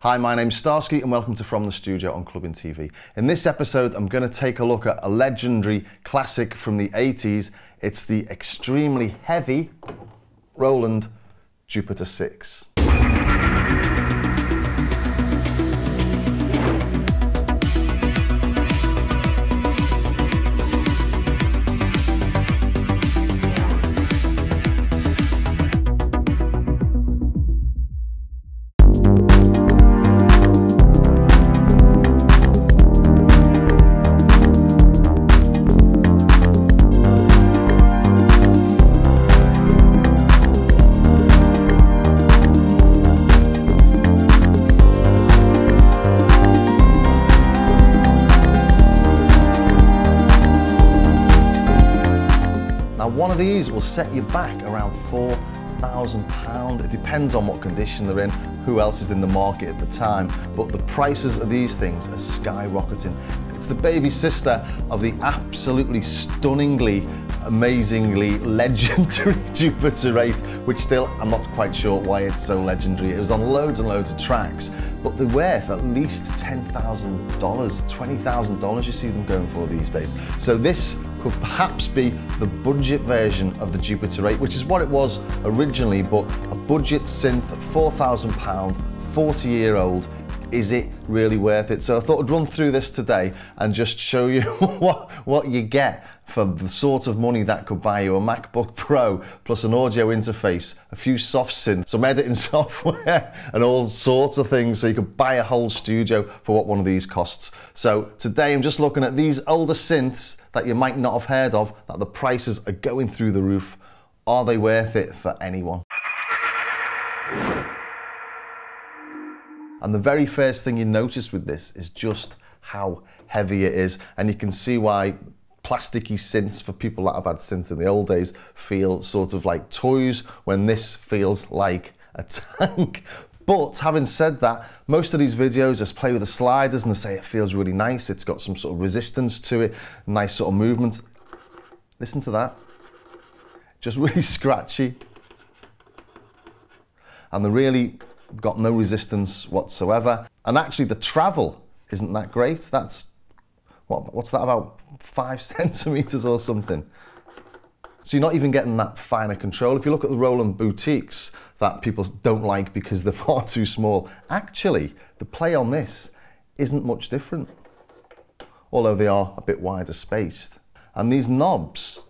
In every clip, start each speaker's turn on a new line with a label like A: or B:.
A: Hi, my name's Starsky and welcome to From the Studio on Clubbing TV. In this episode, I'm going to take a look at a legendary classic from the 80s. It's the extremely heavy Roland Jupiter 6. Now, one of these will set you back around £4,000. It depends on what condition they're in, who else is in the market at the time, but the prices of these things are skyrocketing. It's the baby sister of the absolutely stunningly, amazingly legendary Jupiter 8, which still, I'm not quite sure why it's so legendary. It was on loads and loads of tracks, but they're worth at least $10,000, $20,000 you see them going for these days. So this could perhaps be the budget version of the Jupiter 8, which is what it was originally, but a budget synth at £4,000, 40-year-old. Is it really worth it? So I thought I'd run through this today and just show you what you get for the sort of money that could buy you a MacBook Pro plus an audio interface, a few soft synths, some editing software and all sorts of things, so you could buy a whole studio for what one of these costs. So today I'm just looking at these older synths that you might not have heard of, that the prices are going through the roof. Are they worth it for anyone? And the very first thing you notice with this is just how heavy it is. And you can see why plasticky synths, for people that have had synths in the old days, feel sort of like toys when this feels like a tank. But having said that, most of these videos just play with the sliders and they say it feels really nice. It's got some sort of resistance to it, nice sort of movement. Listen to that. Just really scratchy. And they're really got no resistance whatsoever. And actually the travel isn't that great. That's, what's that, about 5 centimeters or something? So you're not even getting that finer control. If you look at the Roland boutiques that people don't like because they're far too small, actually the play on this isn't much different, although they are a bit wider spaced. And these knobs,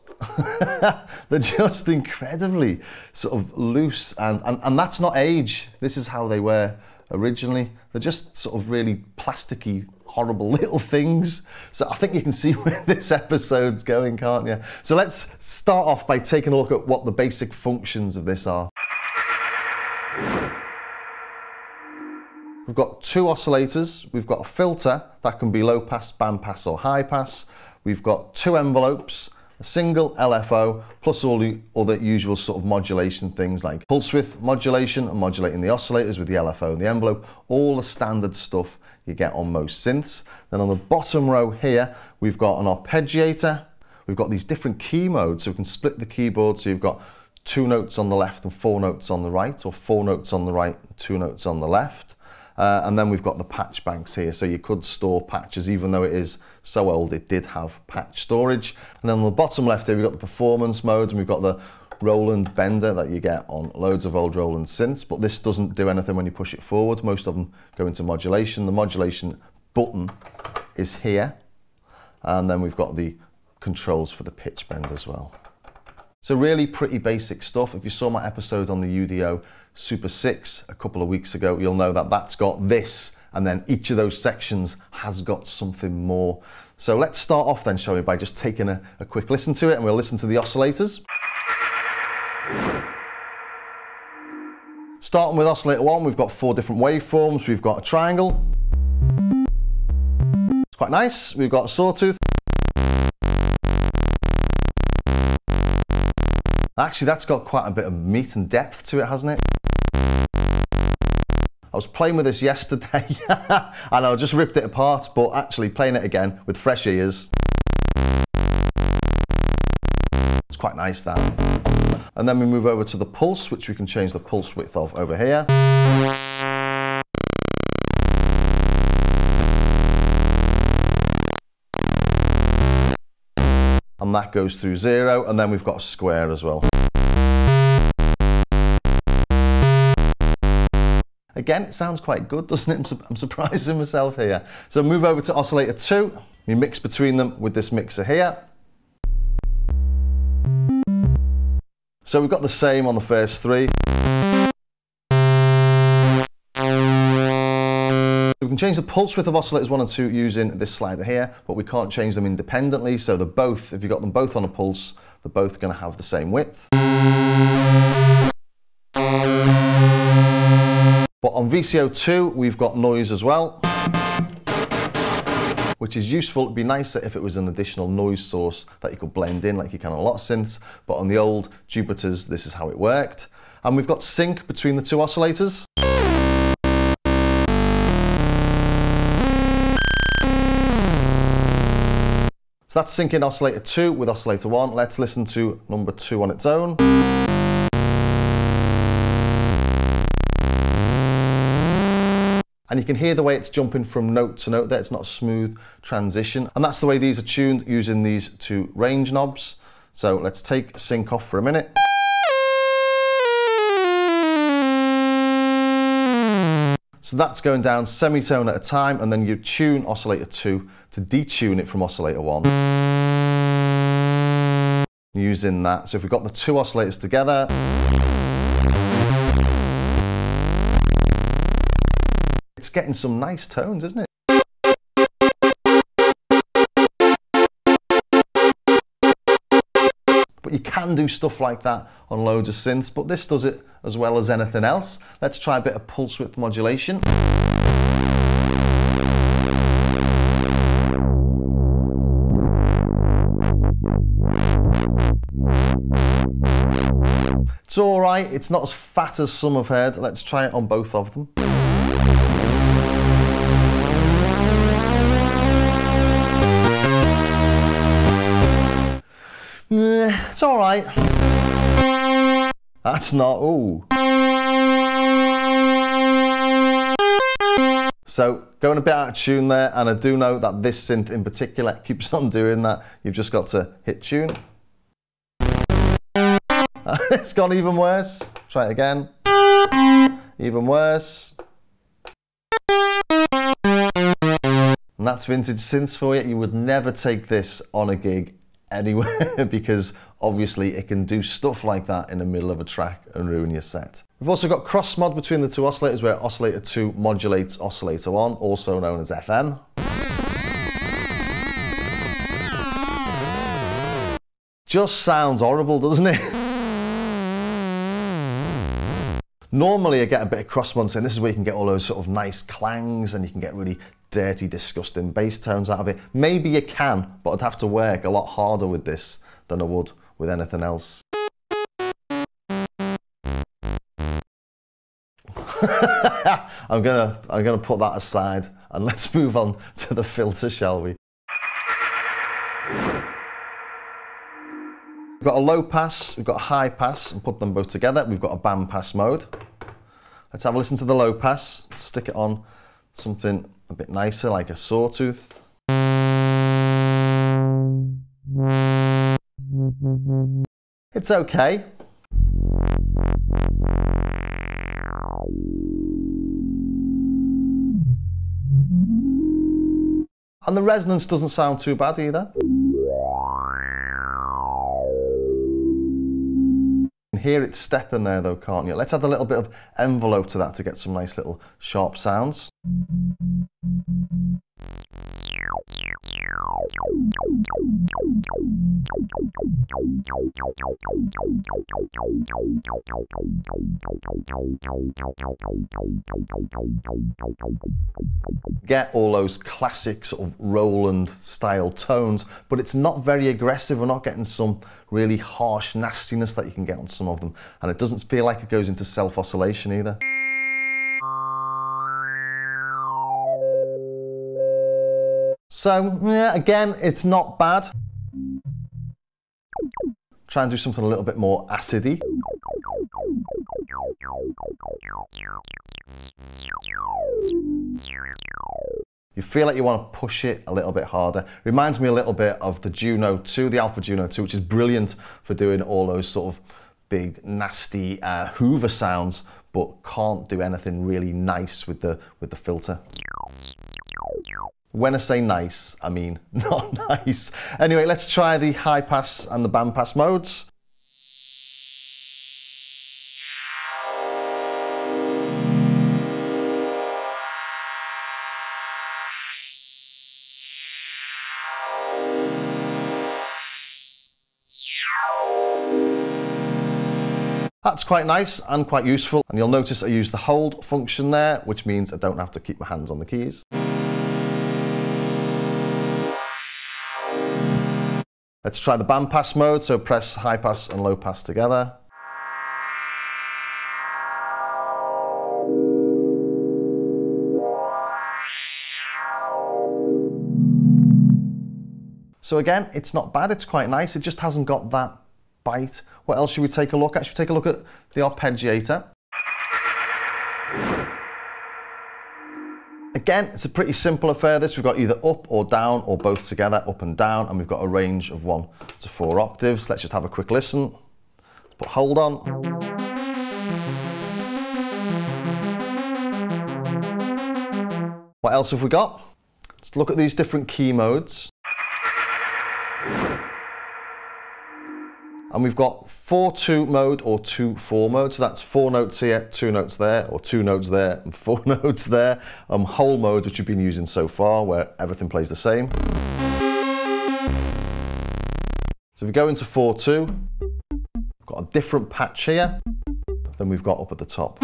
A: they're just incredibly sort of loose, and that's not age. This is how they were originally. They're just sort of really plasticky, horrible little things. So I think you can see where this episode's going, can't you? So let's start off by taking a look at what the basic functions of this are. We've got 2 oscillators. We've got a filter that can be low pass, band pass or high pass. We've got 2 envelopes, a single LFO, plus all the other usual sort of modulation things like pulse width modulation and modulating the oscillators with the LFO and the envelope, all the standard stuff you get on most synths. Then on the bottom row here, we've got an arpeggiator. We've got these different key modes, so we can split the keyboard, so you've got 2 notes on the left and 4 notes on the right, or 4 notes on the right and 2 notes on the left. And then we've got the patch banks here, so you could store patches, even though it is so old, it did have patch storage. And then on the bottom left here, we've got the performance modes, and we've got the Roland bender that you get on loads of old Roland synths, but this doesn't do anything when you push it forward. Most of them go into modulation. The modulation button is here, and then we've got the controls for the pitch bend as well. So really pretty basic stuff. If you saw my episode on the UDO Super 6 a couple of weeks ago, you'll know that that's got this, and then each of those sections has got something more. So let's start off then, shall we, by just taking a quick listen to it, and we'll listen to the oscillators. Starting with oscillator 1, we've got 4 different waveforms. We've got a triangle. It's quite nice. We've got a sawtooth. Actually, that's got quite a bit of meat and depth to it, hasn't it? I was playing with this yesterday and I just ripped it apart, but actually playing it again with fresh ears, it's quite nice, that. And then we move over to the pulse, which we can change the pulse width of over here. and that goes through 0, and then we've got a square as well. Again, it sounds quite good, doesn't it? I'm surprising myself here. So move over to oscillator 2. You mix between them with this mixer here. So we've got the same on the first 3. We can change the pulse width of oscillators 1 and 2 using this slider here, but we can't change them independently. So they're both, if you've got them both on a pulse, they're both going to have the same width. But on VCO2, we've got noise as well, which is useful. It'd be nicer if it was an additional noise source that you could blend in like you can on a lot of synths, but on the old Jupiters, this is how it worked. And we've got sync between the 2 oscillators. So that's syncing oscillator 2 with oscillator 1. Let's listen to number 2 on its own. And you can hear the way it's jumping from note to note there. It's not a smooth transition. And that's the way these are tuned using these 2 range knobs. So let's take sync off for a minute. So that's going down semitone at a time, and then you tune oscillator 2 to detune it from oscillator 1. Using that. So if we've got the 2 oscillators together, it's getting some nice tones, isn't it? But you can do stuff like that on loads of synths, but this does it as well as anything else. Let's try a bit of pulse width modulation. It's all right, it's not as fat as some have heard. Let's try it on both of them. It's all right. That's not, ooh. So going a bit out of tune there, and I do know that this synth in particular keeps on doing that. You've just got to hit tune. It's gone even worse. Try it again. Even worse. And that's vintage synths for you. You would never take this on a gig anywhere because obviously it can do stuff like that in the middle of a track and ruin your set. We've also got cross mod between the 2 oscillators where oscillator 2 modulates oscillator 1, also known as FM. Just sounds horrible, doesn't it? Normally I get a bit of cross mod, and this is where you can get all those sort of nice clangs and you can get really dirty, disgusting bass tones out of it. Maybe you can, but I'd have to work a lot harder with this than I would with anything else. I'm gonna put that aside and let's move on to the filter, shall we? We've got a low pass, we've got a high pass, and put them both together. We've got a band pass mode. Let's have a listen to the low pass. Let's stick it on something a bit nicer, like a sawtooth. It's okay. And the resonance doesn't sound too bad either. You can hear it stepping there though, can't you? Let's add a little bit of envelope to that to get some nice little sharp sounds. Get all those classic sort of Roland style tones, but it's not very aggressive. We're not getting some really harsh nastiness that you can get on some of them, and it doesn't feel like it goes into self-oscillation either. So, yeah, again, it's not bad. Try and do something a little bit more acidy. You feel like you want to push it a little bit harder. Reminds me a little bit of the Juno 2, the Alpha Juno 2, which is brilliant for doing all those sort of big, nasty Hoover sounds, but can't do anything really nice with the filter. When I say nice, I mean not nice. Anyway, let's try the high pass and the band pass modes. That's quite nice and quite useful, and you'll notice I use the hold function there, which means I don't have to keep my hands on the keys. Let's try the band pass mode, so press high pass and low pass together. So again, it's not bad, it's quite nice, it just hasn't got that bite. What else should we take a look at? Should we take a look at the arpeggiator? Again, it's a pretty simple affair this. We've got either up or down or both together, up and down, and we've got a range of 1 to 4 octaves. Let's just have a quick listen. Let's put hold on. What else have we got? Let's look at these different key modes. And we've got 4-2 mode or 2-4 mode, so that's 4 notes here, 2 notes there, or 2 notes there and 4 notes there. Whole mode, which we've been using so far, where everything plays the same. So if we go into 4-2, we've got a different patch here than we've got up at the top.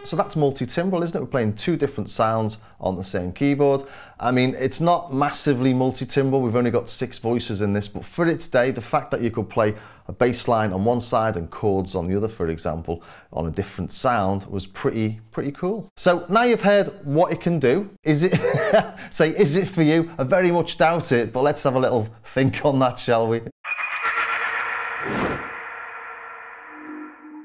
A: So that's multi-timbral, isn't it? We're playing 2 different sounds on the same keyboard. I mean, it's not massively multi-timbral. We've only got 6 voices in this, but for its day, the fact that you could play a bass line on one side and chords on the other, for example, on a different sound was pretty cool. So now you've heard what it can do. Is it, is it for you? I very much doubt it, but let's have a little think on that, shall we?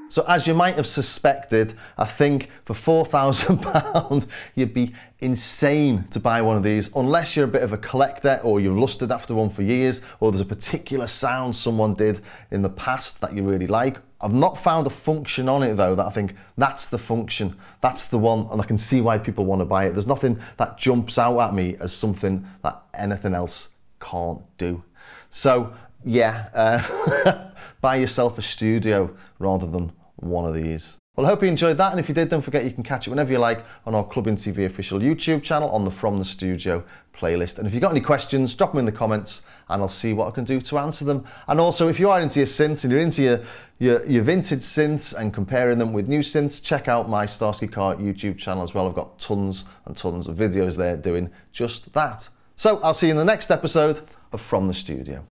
A: So as you might have suspected, I think for £4,000 you'd be insane to buy one of these, unless you're a bit of a collector or you've lusted after one for years, or there's a particular sound someone did in the past that you really like. I've not found a function on it though that I think that's the function, that's the one, and I can see why people want to buy it. There's nothing that jumps out at me as something that anything else can't do. So yeah, buy yourself a studio rather than one of these. Well, I hope you enjoyed that, and if you did, don't forget you can catch it whenever you like on our Clubbing TV official YouTube channel on the From the Studio playlist. And if you've got any questions, drop them in the comments and I'll see what I can do to answer them. And also, if you are into your synths and you're into your vintage synths and comparing them with new synths, check out my Starsky Carr YouTube channel as well. I've got tons and tons of videos there doing just that. So I'll see you in the next episode of From the Studio.